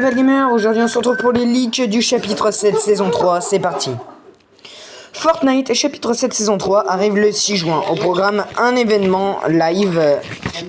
Gamer, aujourd'hui on se retrouve pour les leaks du chapitre 7 saison 3, c'est parti. Fortnite chapitre 7 saison 3 arrive le 6 juin. Au programme, un événement live,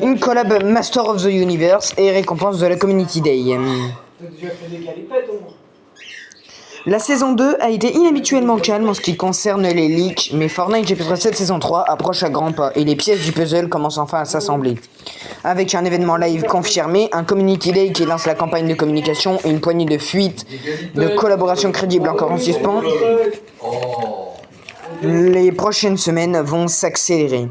une collab Master of the Universe et récompense de la Community Day. La saison 2 a été inhabituellement calme en ce qui concerne les leaks, mais Fortnite chapitre 7 saison 3 approche à grands pas et les pièces du puzzle commencent enfin à s'assembler. Avec un événement live confirmé, un Community Day qui lance la campagne de communication et une poignée de fuites de collaborations crédibles encore en suspens, les prochaines semaines vont s'accélérer.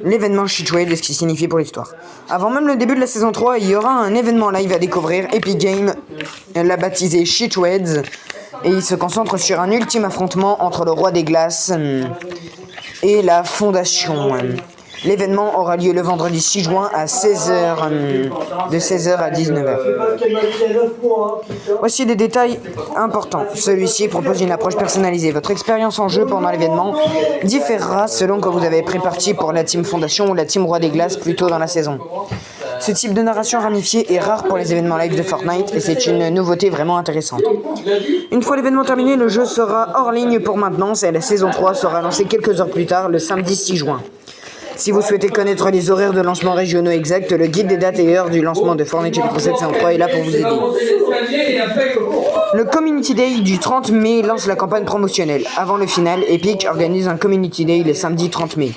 L'événement Shitwade est ce qui signifie pour l'histoire. Avant même le début de la saison 3, il y aura un événement live à découvrir. Epic Games l'a baptisé Shitwade et il se concentre sur un ultime affrontement entre le roi des glaces et la fondation. L'événement aura lieu le vendredi 6 juin à 16h, de 16h à 19h. Voici des détails importants. Celui-ci propose une approche personnalisée. Votre expérience en jeu pendant l'événement différera selon que vous avez pris parti pour la team Fondation ou la team Roi des Glaces plus tôt dans la saison. Ce type de narration ramifiée est rare pour les événements live de Fortnite et c'est une nouveauté vraiment intéressante. Une fois l'événement terminé, le jeu sera hors ligne pour maintenance et la saison 3 sera lancée quelques heures plus tard, le samedi 6 juin. Si vous souhaitez connaître les horaires de lancement régionaux exacts, le guide des dates et heures du lancement de Fortnite chapitre 7 saison 3 est là pour vous aider. Le Community Day du 30 mai lance la campagne promotionnelle. Avant le final, Epic organise un Community Day le samedi 30 mai.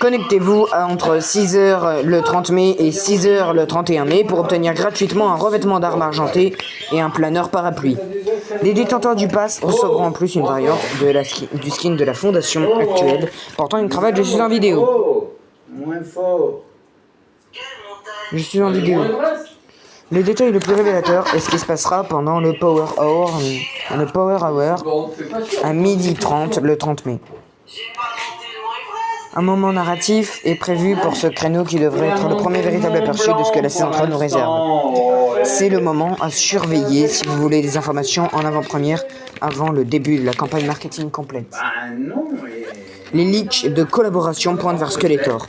Connectez-vous entre 6h le 30 mai et 6h le 31 mai pour obtenir gratuitement un revêtement d'armes argenté et un planeur parapluie. Les détenteurs du pass recevront en plus une variante de du skin de la fondation actuelle portant une cravate. Je suis en vidéo. Je suis en vidéo. Le détail le plus révélateur est ce qui se passera pendant le Power Hour à 12h30 le 30 mai. Un moment narratif est prévu pour ce créneau qui devrait être le premier véritable aperçu de ce que la saison 3 nous réserve. C'est le moment à surveiller si vous voulez des informations en avant-première avant le début de la campagne marketing complète. Les leaks de collaboration pointent vers Skeletor.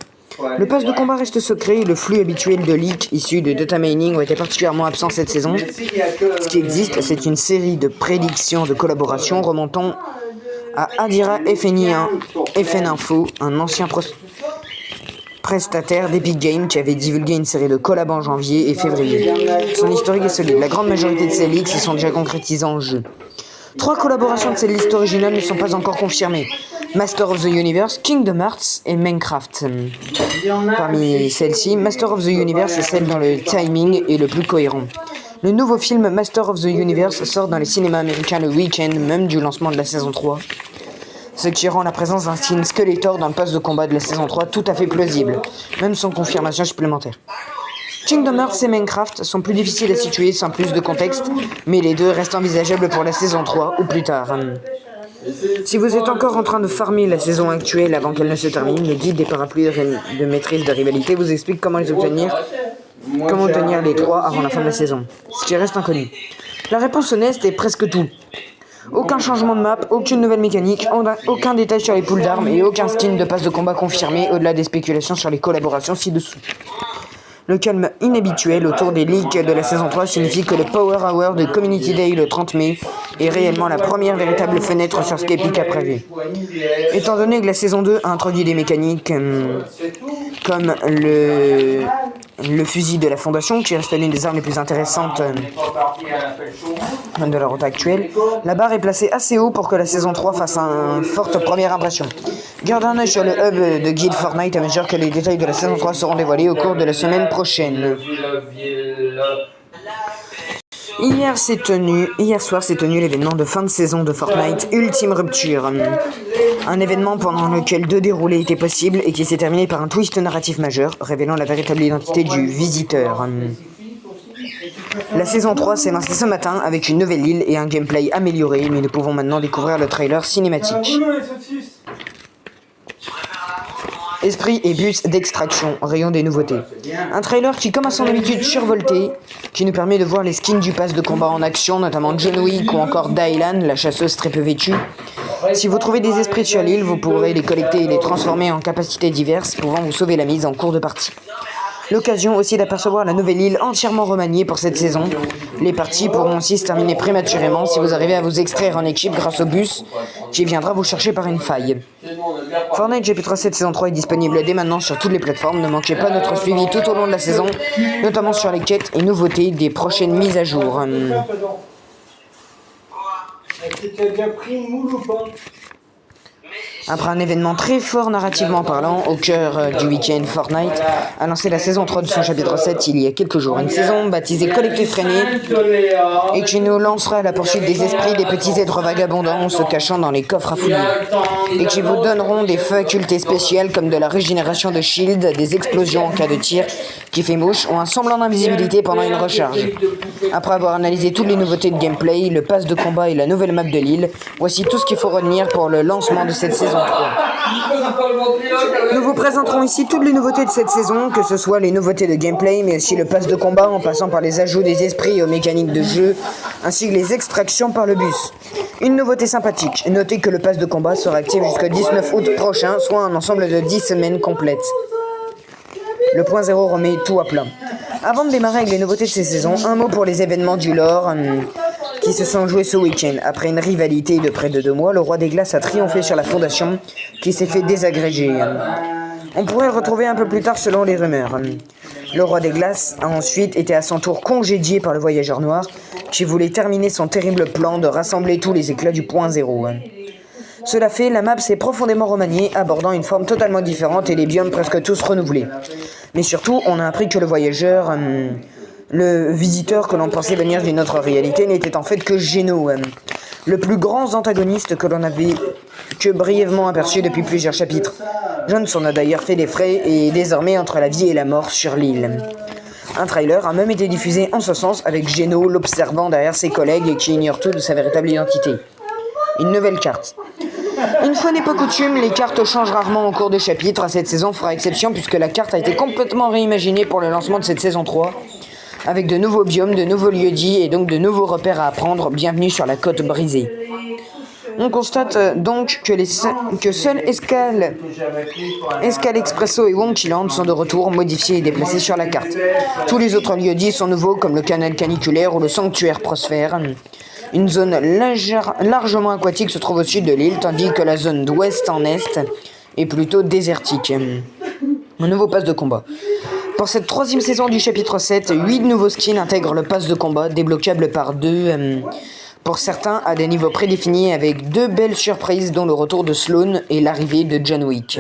Le pass de combat reste secret et le flux habituel de leaks issus de data mining ont été particulièrement absents cette saison. Ce qui existe, c'est une série de prédictions de collaboration remontant à Adira FN Info, un ancien prestataire d'Epic Games qui avait divulgué une série de collabs en janvier et février. Son historique est solide. La grande majorité de ces leaks se sont déjà concrétisés en jeu. 3 collaborations de ces listes originales ne sont pas encore confirmées. Master of the Universe, Kingdom Hearts et Minecraft. Parmi celles-ci, Master of the Universe est celle dont le timing est le plus cohérent. Le nouveau film Master of the Universe sort dans les cinémas américains le week-end même du lancement de la saison 3. Ce qui rend la présence d'un skin Skeletor dans le pass de combat de la saison 3 tout à fait plausible, même sans confirmation supplémentaire. Kingdom Hearts et Minecraft sont plus difficiles à situer sans plus de contexte, mais les deux restent envisageables pour la saison 3 ou plus tard. Si vous êtes encore en train de farmer la saison actuelle avant qu'elle ne se termine, le guide des parapluies de maîtrise de rivalité vous explique comment obtenir les 3 avant la fin de la saison, ce qui reste inconnu. La réponse honnête est presque tout. Aucun changement de map, aucune nouvelle mécanique, aucun détail sur les pools d'armes et aucun skin de pass de combat confirmé au-delà des spéculations sur les collaborations ci-dessous. Le calme inhabituel autour des leaks de la saison 3 signifie que le Power Hour de Community Day le 30 mai est réellement la première véritable fenêtre sur ce qu'Epic a prévu. Étant donné que la saison 2 a introduit des mécaniques comme le fusil de la Fondation, qui reste l'une des armes les plus intéressantes de la route actuelle, la barre est placée assez haut pour que la saison 3 fasse une forte première impression. Gardez un œil sur le hub de guide Fortnite à mesure que les détails de la saison 3 seront dévoilés au cours de la semaine prochaine. Hier soir s'est tenu l'événement de fin de saison de Fortnite Ultime Rupture. Un événement pendant lequel 2 déroulés étaient possibles et qui s'est terminé par un twist narratif majeur, révélant la véritable identité du visiteur. La saison 3 s'est lancée ce matin avec une nouvelle île et un gameplay amélioré, mais nous pouvons maintenant découvrir le trailer cinématique. Esprit et bus d'extraction, rayon des nouveautés. Un trailer qui, comme à son habitude, survolté, qui nous permet de voir les skins du pass de combat en action, notamment John Wick ou encore Dylan, la chasseuse très peu vêtue. Si vous trouvez des esprits sur l'île, vous pourrez les collecter et les transformer en capacités diverses, pouvant vous sauver la mise en cours de partie. L'occasion aussi d'apercevoir la nouvelle île entièrement remaniée pour cette saison. Les parties pourront aussi se terminer prématurément si vous arrivez à vous extraire en équipe grâce au bus qui viendra vous chercher par une faille. Fortnite chapitre 7 saison 3 est disponible dès maintenant sur toutes les plateformes. Ne manquez pas notre suivi tout au long de la saison, notamment sur les quêtes et nouveautés des prochaines mises à jour. Après un événement très fort narrativement parlant, au cœur du week-end, Fortnite a lancé la saison 3 de son chapitre 7 il y a quelques jours. Une saison baptisée Collectif Freiné et qui nous lancera à la poursuite des esprits des petits êtres vagabondants se cachant dans les coffres à fouiller. Et qui vous donneront des facultés spéciales comme de la régénération de shield, des explosions en cas de tir qui fait mouche ou un semblant d'invisibilité pendant une recharge. Après avoir analysé toutes les nouveautés de gameplay, le pass de combat et la nouvelle map de l'île, voici tout ce qu'il faut retenir pour le lancement de cette saison 3. Nous vous présenterons ici toutes les nouveautés de cette saison, que ce soit les nouveautés de gameplay, mais aussi le pass de combat en passant par les ajouts des esprits aux mécaniques de jeu, ainsi que les extractions par le bus. Une nouveauté sympathique, notez que le pass de combat sera actif jusqu'au 19 août prochain, soit un ensemble de 10 semaines complètes. Le point zéro remet tout à plat. Avant de démarrer avec les nouveautés de ces saisons, un mot pour les événements du lore qui se sont joués ce week-end. Après une rivalité de près de 2 mois, le Roi des Glaces a triomphé sur la Fondation qui s'est fait désagréger. On pourrait le retrouver un peu plus tard selon les rumeurs. Le Roi des Glaces a ensuite été à son tour congédié par le Voyageur Noir qui voulait terminer son terrible plan de rassembler tous les éclats du point zéro. Cela fait, la map s'est profondément remaniée, abordant une forme totalement différente et les biomes presque tous renouvelés. Mais surtout, on a appris que le voyageur, le visiteur que l'on pensait venir d'une autre réalité, n'était en fait que Geno, le plus grand antagoniste que l'on avait que brièvement aperçu depuis plusieurs chapitres. Johnson a d'ailleurs fait des frais et est désormais entre la vie et la mort sur l'île. Un trailer a même été diffusé en ce sens avec Geno l'observant derrière ses collègues qui ignorent tout de sa véritable identité. Une nouvelle carte. Une fois n'est pas coutume, les cartes changent rarement au cours des chapitres. Cette saison fera exception puisque la carte a été complètement réimaginée pour le lancement de cette saison 3, avec de nouveaux biomes, de nouveaux lieux-dits et donc de nouveaux repères à apprendre. Bienvenue sur la côte brisée. On constate donc que seuls Escale Expresso et Wonkyland sont de retour, modifiés et déplacés sur la carte. Tous les autres lieux-dits sont nouveaux comme le canal caniculaire ou le sanctuaire Prosphère. Une zone largement aquatique se trouve au sud de l'île, tandis que la zone d'ouest en est est plutôt désertique. Un nouveau pass de combat. Pour cette 3e saison du chapitre 7, 8 nouveaux skins intègrent le pass de combat, débloquable par 2, pour certains à des niveaux prédéfinis, avec 2 belles surprises dont le retour de Sloan et l'arrivée de John Wick.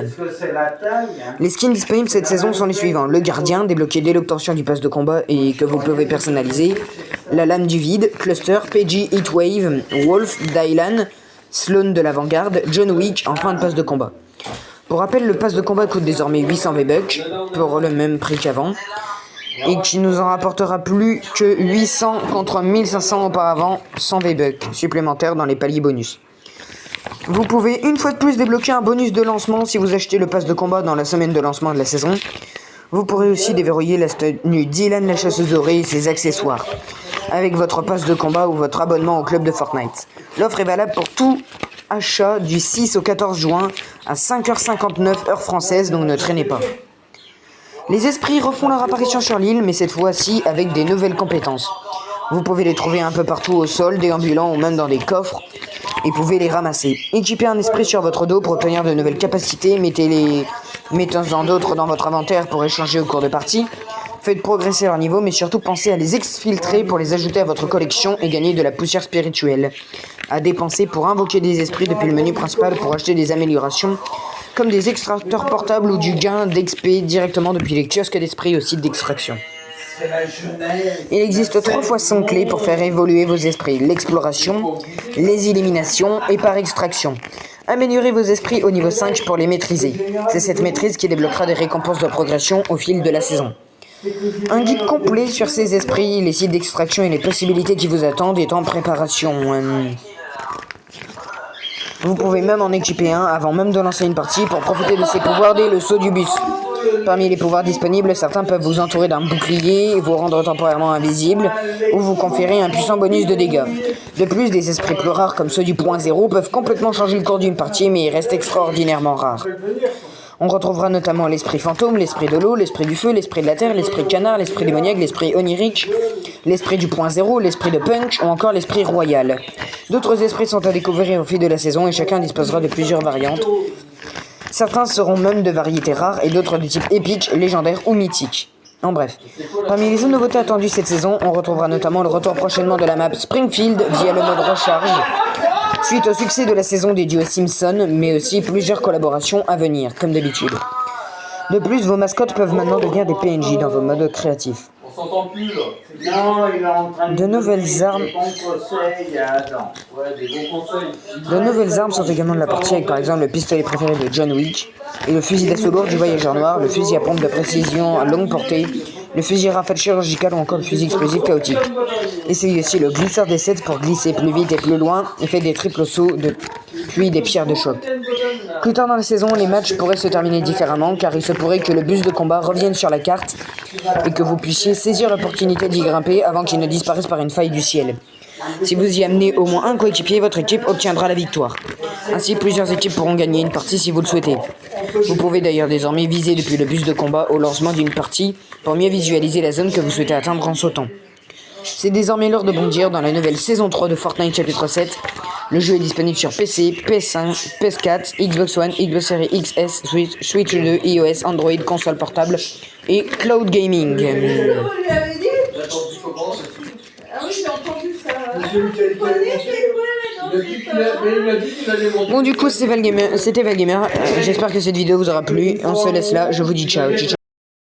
Les skins disponibles cette saison sont les suivants. Le gardien, débloqué dès l'obtention du pass de combat et que vous pouvez personnaliser. La lame du vide, Cluster, PG, Heatwave, Wolf, Dylan, Sloan de l'avant-garde, John Wick en fin de pass de combat. Pour rappel, le pass de combat coûte désormais 800 V-Bucks, pour le même prix qu'avant, et qui nous en rapportera plus que 800 contre 1500 auparavant, 100 V-Bucks supplémentaires dans les paliers bonus. Vous pouvez une fois de plus débloquer un bonus de lancement si vous achetez le pass de combat dans la semaine de lancement de la saison. Vous pourrez aussi déverrouiller la tenue Dylan la chasseuse dorée et ses accessoires avec votre pass de combat ou votre abonnement au club de Fortnite. L'offre est valable pour tout achat du 6 au 14 juin à 5h59 heure française, donc ne traînez pas. Les esprits refont leur apparition sur l'île, mais cette fois-ci avec des nouvelles compétences. Vous pouvez les trouver un peu partout au sol, déambulant ou même dans des coffres, et pouvez les ramasser. Équipez un esprit sur votre dos pour obtenir de nouvelles capacités, mettez-en d'autres dans votre inventaire pour échanger au cours de partie. Faites progresser leur niveau, mais surtout pensez à les exfiltrer pour les ajouter à votre collection et gagner de la poussière spirituelle. À dépenser pour invoquer des esprits depuis le menu principal pour acheter des améliorations, comme des extracteurs portables ou du gain d'XP directement depuis les kiosques d'esprits au site d'extraction. Il existe 3 façons clés pour faire évoluer vos esprits: l'exploration, les éliminations et par extraction. Améliorez vos esprits au niveau 5 pour les maîtriser. C'est cette maîtrise qui débloquera des récompenses de progression au fil de la saison. Un guide complet sur ces esprits, les sites d'extraction et les possibilités qui vous attendent est en préparation. Vous pouvez même en équiper un avant même de lancer une partie pour profiter de ses pouvoirs dès le saut du bus. Parmi les pouvoirs disponibles, certains peuvent vous entourer d'un bouclier, vous rendre temporairement invisible ou vous conférer un puissant bonus de dégâts. De plus, des esprits plus rares comme ceux du point zéro peuvent complètement changer le cours d'une partie, mais ils restent extraordinairement rares. On retrouvera notamment l'esprit fantôme, l'esprit de l'eau, l'esprit du feu, l'esprit de la terre, l'esprit de canard, l'esprit démoniaque, l'esprit onirique, l'esprit du point zéro, l'esprit de punch ou encore l'esprit royal. D'autres esprits sont à découvrir au fil de la saison et chacun disposera de plusieurs variantes. Certains seront même de variétés rares et d'autres de type épique, légendaire ou mythique. En bref, parmi les autres nouveautés attendues cette saison, on retrouvera notamment le retour prochainement de la map Springfield via le mode recharge, suite au succès de la saison des duos Simpson, mais aussi plusieurs collaborations à venir, comme d'habitude. De plus, vos mascottes peuvent maintenant devenir des PNJ dans vos modes créatifs. On s'entend plus là. Non, il est en train De nouvelles armes. des bons conseils à Adam. Ouais, des bons conseils. De nouvelles armes sont également de la partie avec par exemple le pistolet préféré de John Wick, et le fusil d'assaut lourd du voyageur noir, le fusil à pompe de précision à longue portée, le fusil rafale chirurgical ou encore le fusil explosif chaotique. Essayez aussi le glisseur des sets pour glisser plus vite et plus loin et faites des triples sauts puis des pierres de choc. Plus tard dans la saison, les matchs pourraient se terminer différemment car il se pourrait que le bus de combat revienne sur la carte et que vous puissiez saisir l'opportunité d'y grimper avant qu'il ne disparaisse par une faille du ciel. Si vous y amenez au moins un coéquipier, votre équipe obtiendra la victoire. Ainsi, plusieurs équipes pourront gagner une partie si vous le souhaitez. Vous pouvez d'ailleurs désormais viser depuis le bus de combat au lancement d'une partie pour mieux visualiser la zone que vous souhaitez atteindre en sautant. C'est désormais l'heure de bondir dans la nouvelle saison 3 de Fortnite chapitre 7. Le jeu est disponible sur PC, PS5, PS4, Xbox One, Xbox Series XS, Switch 2, iOS, Android, console portable et Cloud Gaming. J'ai entendu comment c'est tout. Ah oui, j'ai entendu ça. C'est lui qui a il m'a dit qu'il allait monter. Bon, du coup, c'était Valgamer. J'espère que cette vidéo vous aura plu. On se laisse là. Je vous dis ciao.